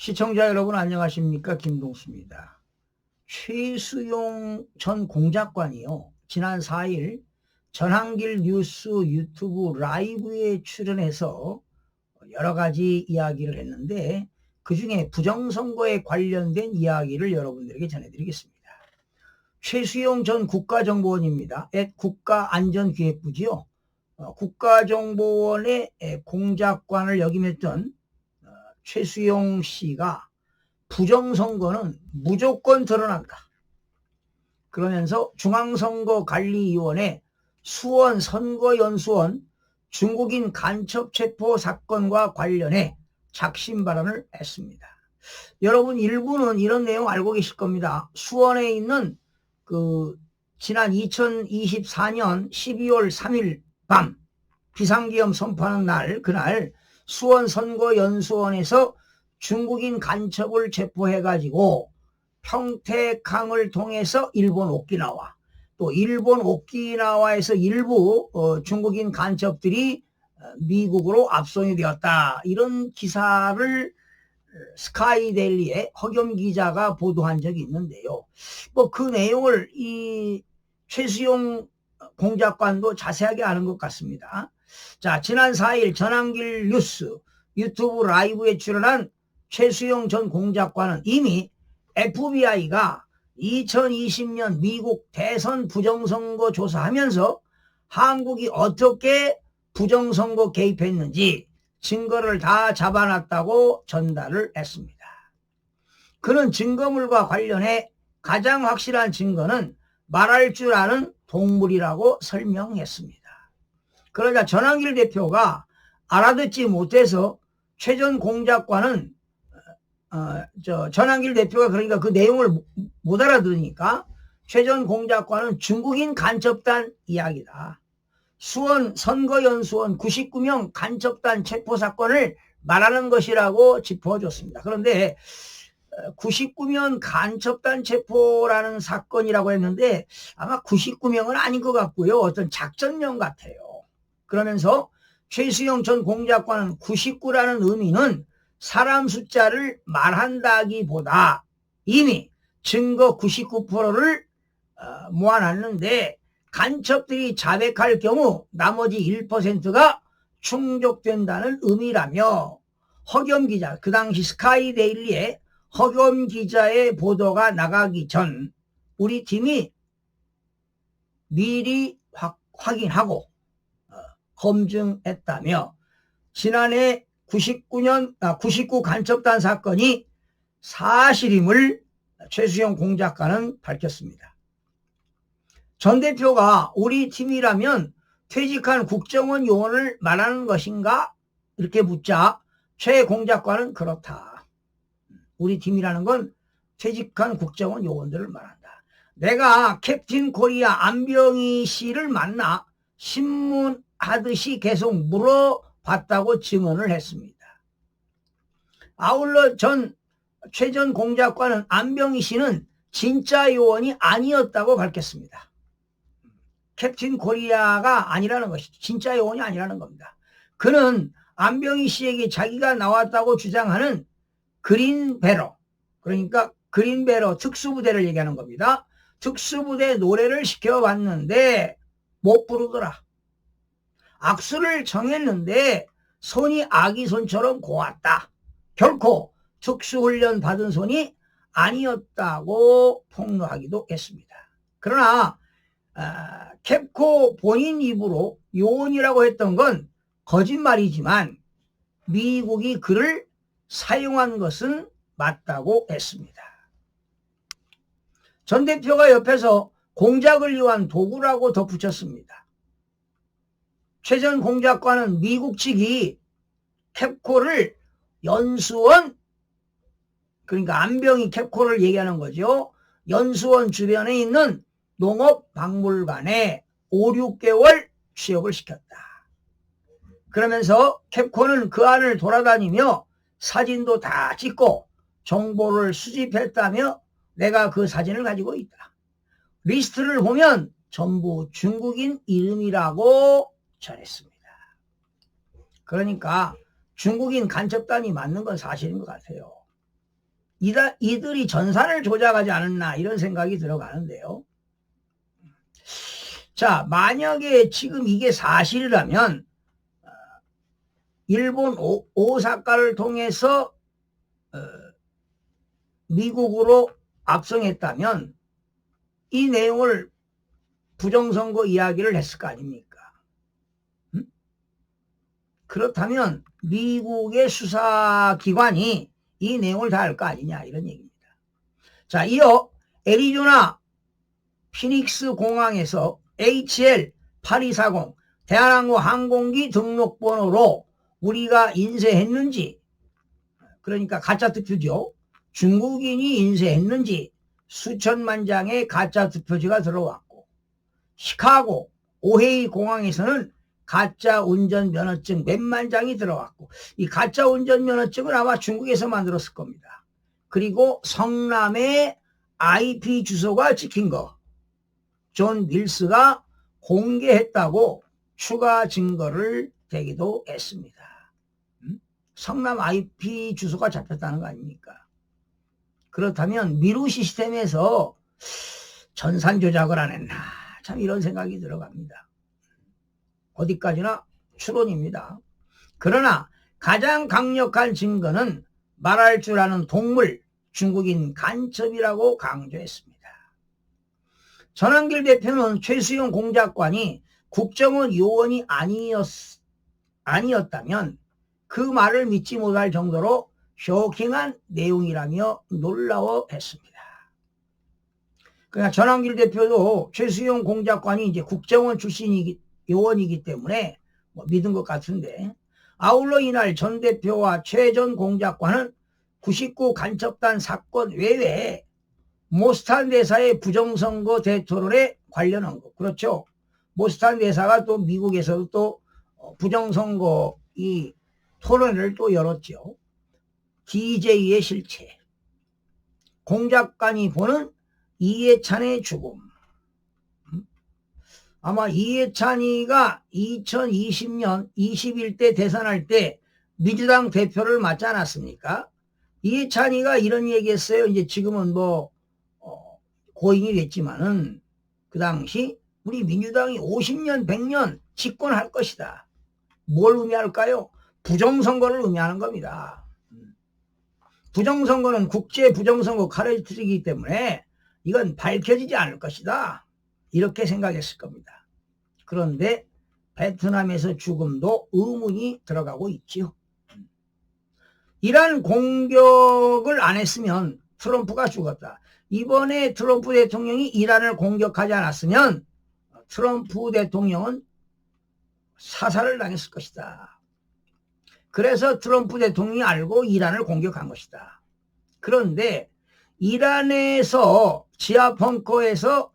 시청자 여러분 안녕하십니까? 김동수입니다. 최수용 전 공작관이요. 지난 4일 전한길 뉴스 유튜브 라이브에 출연해서 여러 가지 이야기를 했는데 그중에 부정선거에 관련된 이야기를 여러분들에게 전해드리겠습니다. 최수용 전 국가정보원입니다. 국가안전기획부지요. 국가정보원의 공작관을 역임했던 최수용 씨가 부정선거는 무조건 드러난다. 그러면서 중앙선거관리위원회 수원선거연수원 중국인 간첩 체포 사건과 관련해 작심 발언을 했습니다. 여러분 일부는 이런 내용 알고 계실 겁니다. 수원에 있는 지난 2024년 12월 3일 밤 비상계엄 선포하는 날, 그날 수원선거연수원에서 중국인 간첩을 체포해가지고 평택항을 통해서 일본 오키나와, 또 일본 오키나와에서 일부 중국인 간첩들이 미국으로 압송이 되었다. 이런 기사를 스카이데일리의 허겸 기자가 보도한 적이 있는데요. 그 내용을 이 최수용 공작관도 자세하게 아는 것 같습니다. 자, 지난 4일 전한길 뉴스 유튜브 라이브에 출연한 최수용 전 공작관은 이미 FBI가 2020년 미국 대선 부정선거 조사하면서 한국이 어떻게 부정선거 개입했는지 증거를 다 잡아놨다고 전달을 했습니다. 그는 증거물과 관련해 가장 확실한 증거는 말할 줄 아는 동물이라고 설명했습니다. 그러자 전한길 대표가 알아듣지 못해서 최 전 공작관은 전한길 대표가 그러니까 그 내용을 못 알아들으니까 최 전 공작관은 중국인 간첩단 이야기다. 수원 선거연수원 99명 간첩단 체포 사건을 말하는 것이라고 짚어줬습니다. 그런데 99명 간첩단 체포라는 사건이라고 했는데 아마 99명은 아닌 것 같고요. 어떤 작전명 같아요. 그러면서 최수용 전 공작관은 99라는 의미는 사람 숫자를 말한다기보다 이미 증거 99%를 모아놨는데 간첩들이 자백할 경우 나머지 1%가 충족된다는 의미라며 허겸 기자, 그 당시 스카이데일리의 허겸 기자의 보도가 나가기 전 우리 팀이 미리 확인하고 검증했다며 지난해 99 간첩단 사건이 사실임을 최수용 공작관은 밝혔습니다. 전 대표가 우리 팀이라면 퇴직한 국정원 요원을 말하는 것인가? 이렇게 묻자 최 공작관은 그렇다. 우리 팀이라는 건 퇴직한 국정원 요원들을 말한다. 내가 캡틴 코리아 안병희 씨를 만나 신문하듯이 계속 물어봤다고 증언을 했습니다. 아울러 최 전 공작관은 안병희 씨는 진짜 요원이 아니었다고 밝혔습니다. 캡틴 코리아가 아니라는 것이 진짜 요원이 아니라는 겁니다. 그는 안병희 씨에게 자기가 나왔다고 주장하는 그린베러, 그러니까 그린베러 특수부대를 얘기하는 겁니다. 특수부대 노래를 시켜봤는데 못 부르더라. 악수를 정했는데 손이 아기 손처럼 고왔다. 결코 특수훈련 받은 손이 아니었다고 폭로하기도 했습니다. 그러나 캡코 본인 입으로 요원이라고 했던 건 거짓말이지만 미국이 그를 사용한 것은 맞다고 했습니다. 전 대표가 옆에서 공작을 위한 도구라고 덧붙였습니다. 최 전 공작관은 미국 측이 캡코를 연수원, 그러니까 안병희 캡코를 얘기하는 거죠. 연수원 주변에 있는 농업박물관에 5, 6개월 취업을 시켰다. 그러면서 캡코는 그 안을 돌아다니며 사진도 다 찍고 정보를 수집했다며 내가 그 사진을 가지고 있다. 리스트를 보면 전부 중국인 이름이라고 전했습니다. 그러니까 중국인 간첩단이 맞는 건 사실인 것 같아요. 이들이 전산을 조작하지 않았나 이런 생각이 들어가는데요. 자, 만약에 지금 이게 사실이라면 일본 오사카를 통해서 미국으로 압송했다면 이 내용을 부정선거 이야기를 했을 거 아닙니까? 그렇다면 미국의 수사기관이 이 내용을 다 알 거 아니냐 이런 얘기입니다. 자, 이어 애리조나 피닉스 공항에서 HL8240 대한항공 항공기 등록번호로 우리가 인쇄했는지, 그러니까 가짜 투표죠. 중국인이 인쇄했는지 수천만 장의 가짜 투표지가 들어왔고, 시카고 오헤이 공항에서는 가짜 운전면허증 몇만 장이 들어왔고, 이 가짜 운전면허증은 아마 중국에서 만들었을 겁니다. 그리고 성남의 IP 주소가 찍힌 거 존 밀스가 공개했다고 추가 증거를 대기도 했습니다. 성남 IP 주소가 잡혔다는 거 아닙니까? 그렇다면 미루 시스템에서 전산 조작을 안 했나, 참 이런 생각이 들어갑니다. 어디까지나 추론입니다. 그러나 가장 강력한 증거는 말할 줄 아는 동물 중국인 간첩이라고 강조했습니다. 전한길 대표는 최수용 공작관이 국정원 요원이 아니었다면 그 말을 믿지 못할 정도로 쇼킹한 내용이라며 놀라워했습니다. 그러니까 전한길 대표도 최수용 공작관이 이제 국정원 요원이기 때문에 믿은 것 같은데, 아울러 이날 전 대표와 최 전 공작관은 99 간첩단 사건 외에 모스탄 대사의 부정선거 대토론에 관련한 거. 그렇죠. 모스탄 대사가 또 미국에서도 또 부정선거 이 토론회를 또 열었죠. DJ의 실체, 공작관이 보는 이해찬의 죽음. 아마 이해찬이가 2020년 21대 대선할 때 민주당 대표를 맡지 않았습니까? 이해찬이가 이런 얘기했어요. 이제 지금은 고인이 됐지만은 그 당시 우리 민주당이 50년 100년 집권할 것이다. 뭘 의미할까요? 부정선거를 의미하는 겁니다. 부정선거는 국제 부정선거 카레트이기 때문에 이건 밝혀지지 않을 것이다. 이렇게 생각했을 겁니다. 그런데 베트남에서 죽음도 의문이 들어가고 있지요. 이란 공격을 안 했으면 트럼프가 죽었다. 이번에 트럼프 대통령이 이란을 공격하지 않았으면 트럼프 대통령은 사살을 당했을 것이다. 그래서 트럼프 대통령이 알고 이란을 공격한 것이다. 그런데 이란에서 지하 벙커에서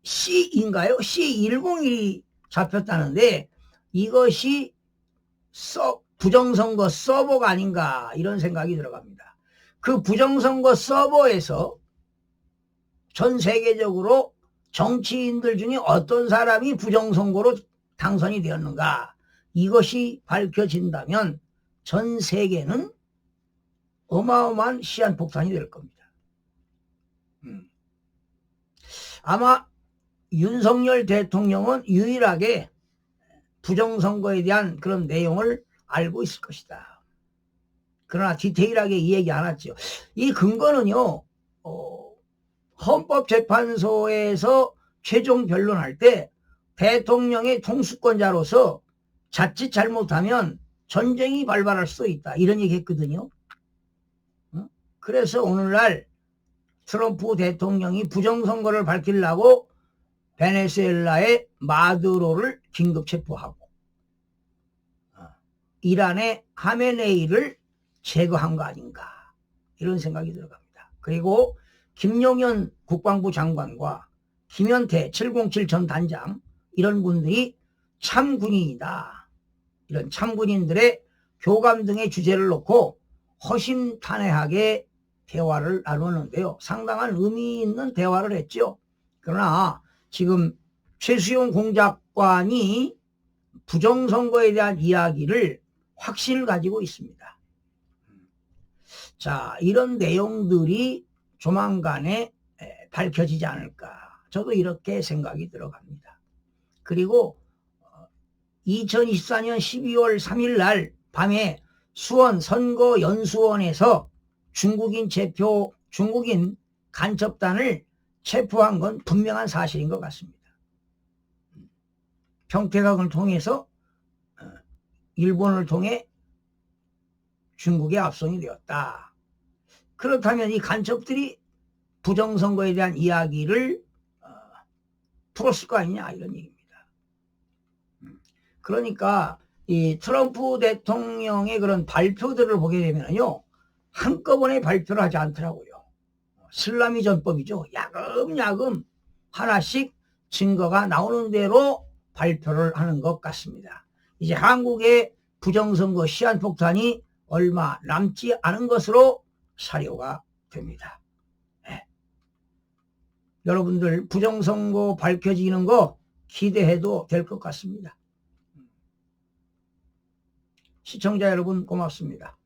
C인가요? C101이 잡혔다는데 이것이 부정선거 서버가 아닌가 이런 생각이 들어갑니다. 그 부정선거 서버에서 전 세계적으로 정치인들 중에 어떤 사람이 부정선거로 당선이 되었는가, 이것이 밝혀진다면 전 세계는 어마어마한 시한폭탄이 될 겁니다. 아마 윤석열 대통령은 유일하게 부정선거에 대한 그런 내용을 알고 있을 것이다. 그러나 디테일하게 이야기 안 했죠. 이 근거는요, 헌법재판소에서 최종 변론할 때 대통령의 통수권자로서 자칫 잘못하면 전쟁이 발발할 수도 있다. 이런 얘기 했거든요. 그래서 오늘날 트럼프 대통령이 부정선거를 밝히려고 베네수엘라의 마두로를 긴급 체포하고 이란의 하메네이를 제거한 거 아닌가 이런 생각이 들어갑니다. 그리고 김용현 국방부 장관과 김현태 707 전 단장 이런 분들이 참군인이다. 이런 참군인들의 교감 등의 주제를 놓고 허심탄회하게 대화를 나누는데요. 상당한 의미 있는 대화를 했죠. 그러나 지금 최수용 공작관이 부정선거에 대한 이야기를 확신을 가지고 있습니다. 자, 이런 내용들이 조만간에 밝혀지지 않을까. 저도 이렇게 생각이 들어갑니다. 그리고 2024년 12월 3일 날 밤에 수원 선거연수원에서 중국인 간첩단을 체포한 건 분명한 사실인 것 같습니다. 평택항을 통해서 일본을 통해 중국에 압송이 되었다. 그렇다면 이 간첩들이 부정선거에 대한 이야기를 풀었을 거 아니냐 이런 얘기입니다. 그러니까 이 트럼프 대통령의 그런 발표들을 보게 되면요 한꺼번에 발표를 하지 않더라고요. 슬라미 전법이죠. 야금야금 하나씩 증거가 나오는 대로 발표를 하는 것 같습니다. 이제 한국의 부정선거 시한폭탄이 얼마 남지 않은 것으로 사료가 됩니다. 네. 여러분들 부정선거 밝혀지는 거 기대해도 될 것 같습니다. 시청자 여러분 고맙습니다.